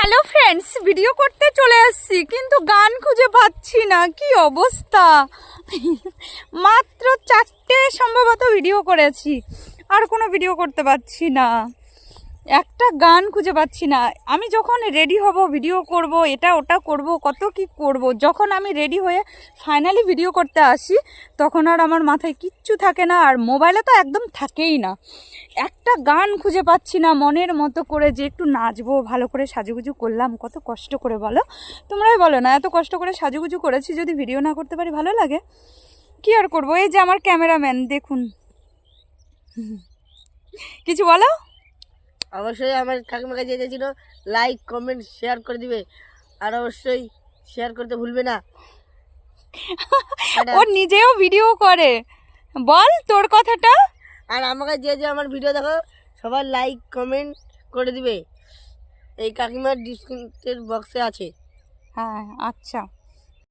Hello friends, video করতে চলে আসছি কিন্তু গান খুঁজে পাচ্ছি না। কি অবস্থা! মাত্র 4টে সম্ভবত ভিডিও করেছি, আর কোনো ভিডিও করতে পারছি না। একটা গান খুঁজে পাচ্ছি না। আমি যখন রেডি হব, ভিডিও করব, এটা ওটা করব, কত কি করব, যখন আমি রেডি হয়ে ফাইনালি ভিডিও করতে আসি তখন আর আমার মাথায় কিচ্ছু থাকে না, আর মোবাইলে তো একদম থাকেই না। একটা গান খুঁজে পাচ্ছি না মনের মতো করে যে একটু নাচবো, ভালো করে সাজুগুজু করলাম কত কষ্ট করে, বলো তোমরাই বলো না। এত কষ্ট করে সাজুগুজু করেছি, যদি ভিডিও না করতে পারি ভালো লাগে? কি আর করবো। এই যে আমার ক্যামেরাম্যান দেখুন, কিছু বলো। অবশ্যই আমার কাকিমাকে যে ছিল লাইক কমেন্ট শেয়ার করে দিবে, আর অবশ্যই শেয়ার করতে ভুলবে না। ও নিজেও ভিডিও করে, বল তোর কথাটা। আর আমাকে যে আমার ভিডিও দেখো সবাই লাইক কমেন্ট করে দিবে, এই কাকিমার ডিসক্রিপশন বক্সে আছে। হ্যাঁ আচ্ছা।